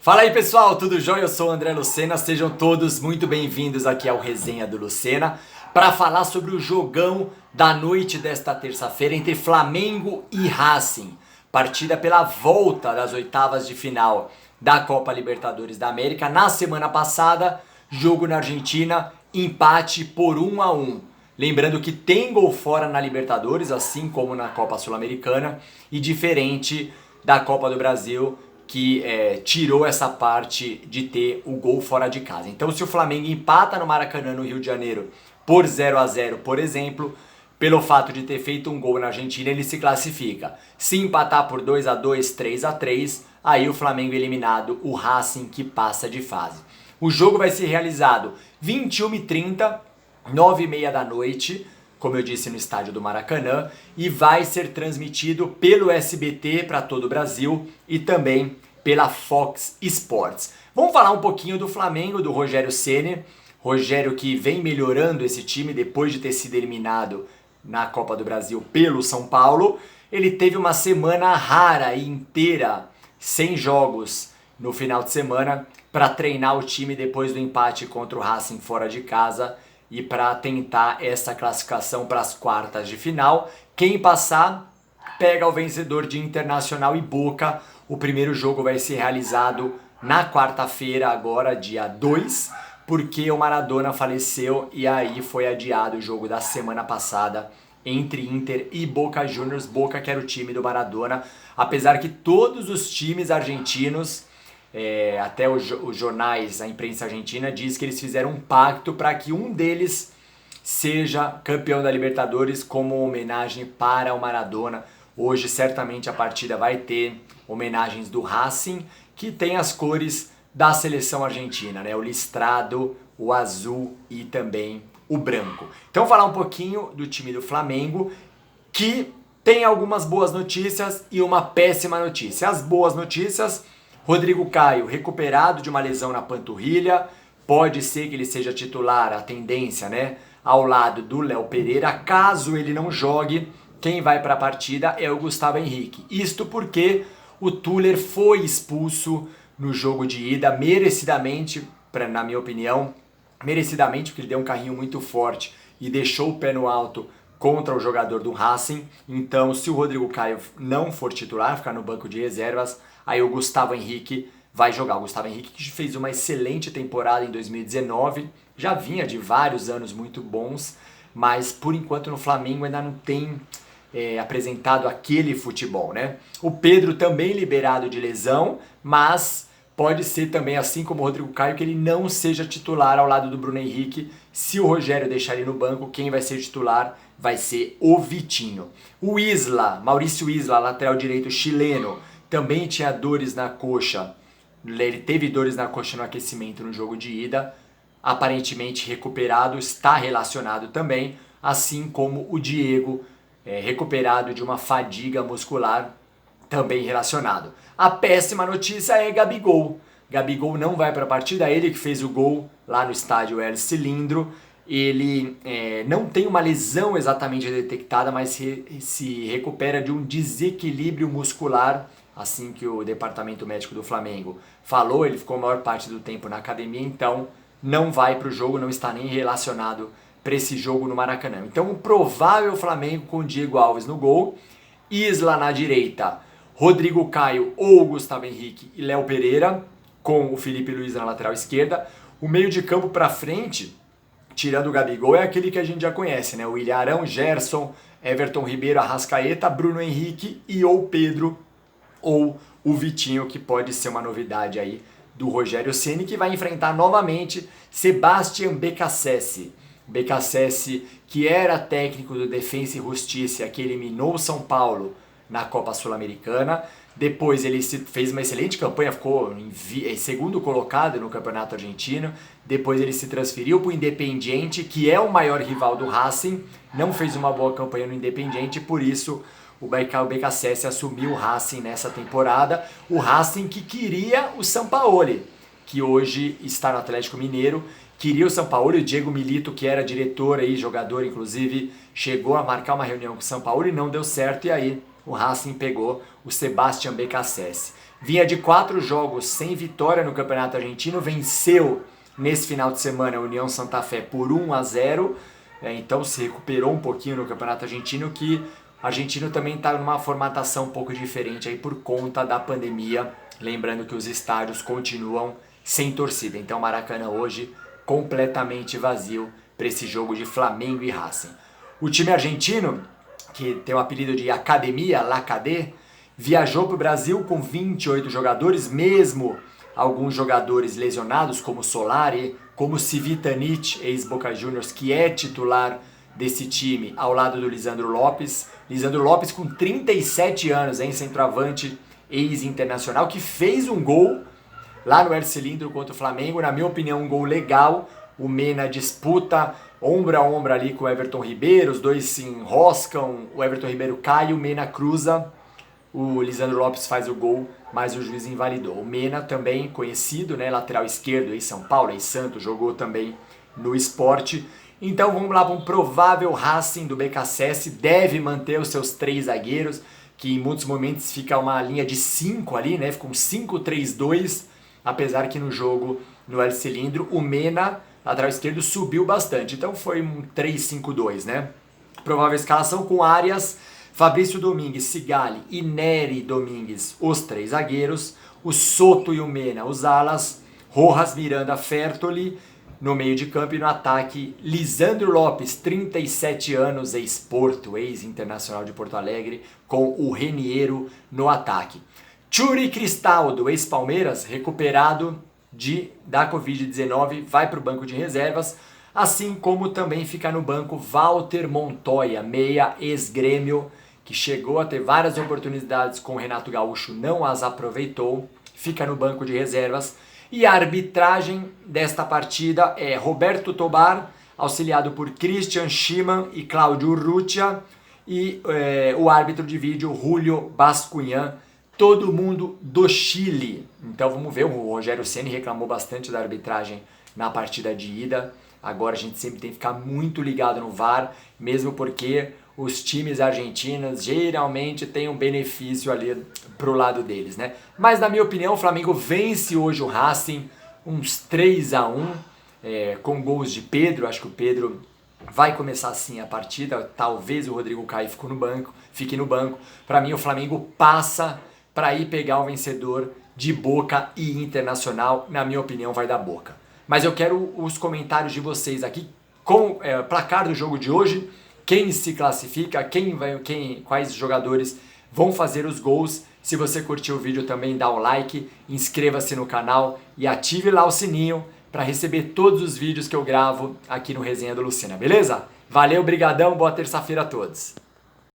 Fala aí pessoal, tudo jóia? Eu sou o André Lucena, sejam todos muito bem-vindos aqui ao Resenha do Lucena para falar sobre o jogão da noite desta terça-feira entre Flamengo e Racing, partida pela volta das oitavas de final da Copa Libertadores da América. Na semana passada, jogo na Argentina, empate por 1-1. Lembrando que tem gol fora na Libertadores, assim como na Copa Sul-Americana, e diferente da Copa do Brasil, que tirou essa parte de ter o gol fora de casa. Então, se o Flamengo empata no Maracanã, no Rio de Janeiro, por 0-0, por exemplo, pelo fato de ter feito um gol na Argentina, ele se classifica. Se empatar por 2-2, 3-3, aí o Flamengo eliminado, o Racing que passa de fase. O jogo vai ser realizado 21h30, 9h30 da noite, como eu disse, no estádio do Maracanã, e vai ser transmitido pelo SBT para todo o Brasil e também pela Fox Sports. Vamos falar um pouquinho do Flamengo, do Rogério Ceni. Rogério que vem melhorando esse time depois de ter sido eliminado na Copa do Brasil pelo São Paulo. Ele teve uma semana rara e inteira, sem jogos no final de semana, para treinar o time depois do empate contra o Racing fora de casa e para tentar essa classificação para as quartas de final. Quem passar, pega o vencedor de Internacional e Boca. O primeiro jogo vai ser realizado na quarta-feira, agora dia 2, porque o Maradona faleceu e aí foi adiado o jogo da semana passada entre Inter e Boca Juniors. Boca, que era o time do Maradona, apesar que todos os times argentinos, até os jornais, a imprensa argentina, diz que eles fizeram um pacto para que um deles seja campeão da Libertadores como homenagem para o Maradona. Hoje certamente a partida vai ter homenagens do Racing, que tem as cores da seleção argentina, né? O listrado, o azul e também o branco. Então falar um pouquinho do time do Flamengo, que tem algumas boas notícias e uma péssima notícia. As boas notícias: Rodrigo Caio recuperado de uma lesão na panturrilha, pode ser que ele seja titular, a tendência, né, ao lado do Léo Pereira. Caso ele não jogue, quem vai para a partida é o Gustavo Henrique. Isto porque o Tuller foi expulso no jogo de ida, merecidamente, na minha opinião, merecidamente, porque ele deu um carrinho muito forte e deixou o pé no alto contra o jogador do Racing. Então, se o Rodrigo Caio não for titular, ficar no banco de reservas, aí o Gustavo Henrique vai jogar. O Gustavo Henrique, que fez uma excelente temporada em 2019, já vinha de vários anos muito bons, mas por enquanto no Flamengo ainda não tem apresentado aquele futebol, né? O Pedro também liberado de lesão, mas pode ser também, assim como o Rodrigo Caio, que ele não seja titular ao lado do Bruno Henrique. Se o Rogério deixar ele no banco, quem vai ser titular vai ser o Vitinho. O Isla, Maurício Isla, lateral direito chileno, também tinha dores na coxa. Ele teve dores na coxa no aquecimento no jogo de ida. Aparentemente recuperado, está relacionado também, assim como o Diego, recuperado de uma fadiga muscular, também relacionado. A péssima notícia é Gabigol. Gabigol não vai para a partida, ele que fez o gol lá no estádio El Cilindro. Ele não tem uma lesão exatamente detectada, mas se recupera de um desequilíbrio muscular, assim que o departamento médico do Flamengo falou. Ele ficou a maior parte do tempo na academia, então não vai para o jogo, não está nem relacionado para esse jogo no Maracanã. Então o provável Flamengo com Diego Alves no gol, Isla na direita, Rodrigo Caio ou Gustavo Henrique e Léo Pereira, com o Felipe Luiz na lateral esquerda. O meio de campo para frente, tirando o Gabigol, é aquele que a gente já conhece, né? O William Arão, Gerson, Everton Ribeiro, Arrascaeta, Bruno Henrique e ou Pedro ou o Vitinho, que pode ser uma novidade aí do Rogério Ceni, que vai enfrentar novamente Sebastian Becassese. Becassese, que era técnico do Defensa e Justiça, que eliminou o São Paulo na Copa Sul-Americana. Depois ele fez uma excelente campanha, ficou em segundo colocado no Campeonato Argentino. Depois ele se transferiu para o Independiente, que é o maior rival do Racing. Não fez uma boa campanha no Independiente, por isso o Becassese assumiu o Racing nessa temporada. O Racing que queria o Sampaoli, que hoje está no Atlético Mineiro. Queria o Sampaoli, o Diego Milito, que era diretor aí, jogador inclusive, chegou a marcar uma reunião com o Sampaoli e não deu certo, e aí o Racing pegou o Sebastian Becassese. vinha de 4 jogos sem vitória no Campeonato Argentino, venceu nesse final de semana a União Santa Fé por 1-0, então se recuperou um pouquinho no Campeonato Argentino, que o argentino também está numa formatação um pouco diferente aí por conta da pandemia, lembrando que os estádios continuam sem torcida, então o Maracanã hoje completamente vazio para esse jogo de Flamengo e Racing. O time argentino, que tem o apelido de Academia, La Cadê, viajou para o Brasil com 28 jogadores, mesmo alguns jogadores lesionados, como Solari, como Civitanich, ex-Boca Juniors, que é titular desse time, ao lado do Lisandro Lopes. Lisandro Lopes com 37 anos, centroavante, ex-internacional, que fez um gol lá no El Cilindro contra o Flamengo, na minha opinião um gol legal. O Mena disputa ombro a ombro ali com o Everton Ribeiro, os dois se enroscam, o Everton Ribeiro cai, o Mena cruza, o Lisandro Lopes faz o gol, mas o juiz invalidou. O Mena também conhecido, né, lateral esquerdo em São Paulo, em Santos, jogou também no Sport. Então vamos lá para um provável Racing do BKSS, deve manter os seus 3 zagueiros, que em muitos momentos fica uma linha de 5 ali, né, fica um 5-3-2, apesar que no jogo no El Cilindro o Mena, lateral esquerdo, subiu bastante, então foi um 3-5-2, né. Provável escalação com Arias, Fabrício Domingues, Sigali e Nery Domingues, os 3 zagueiros, o Soto e o Mena, os alas, Rojas, Miranda, Fertoli no meio de campo, e no ataque Lisandro Lopes, 37 anos, ex-Porto, ex-internacional de Porto Alegre, com o Reniero no ataque. Churi Cristaldo, ex-Palmeiras, recuperado da Covid-19, vai para o banco de reservas, assim como também fica no banco Walter Montoya, meia ex-Grêmio, que chegou a ter várias oportunidades com o Renato Gaúcho, não as aproveitou, fica no banco de reservas. E a arbitragem desta partida é Roberto Tobar, auxiliado por Christian Schimann e Cláudio Urrutia, e o árbitro de vídeo Julio Bascunhan, todo mundo do Chile. Então vamos ver, o Rogério Ceni reclamou bastante da arbitragem na partida de ida. Agora a gente sempre tem que ficar muito ligado no VAR, mesmo porque os times argentinos geralmente têm um benefício ali pro lado deles, né? Mas na minha opinião o Flamengo vence hoje o Racing, uns 3-1, com gols de Pedro. Acho que o Pedro vai começar assim a partida, talvez o Rodrigo Caio fique no banco. Para mim o Flamengo passa para ir pegar o vencedor de Boca e Internacional, na minha opinião vai dar Boca. Mas eu quero os comentários de vocês aqui com o placar do jogo de hoje, quem se classifica, quais jogadores vão fazer os gols. Se você curtiu o vídeo também dá o like, inscreva-se no canal e ative lá o sininho para receber todos os vídeos que eu gravo aqui no Resenha do Lucena, beleza? Valeu, brigadão, boa terça-feira a todos!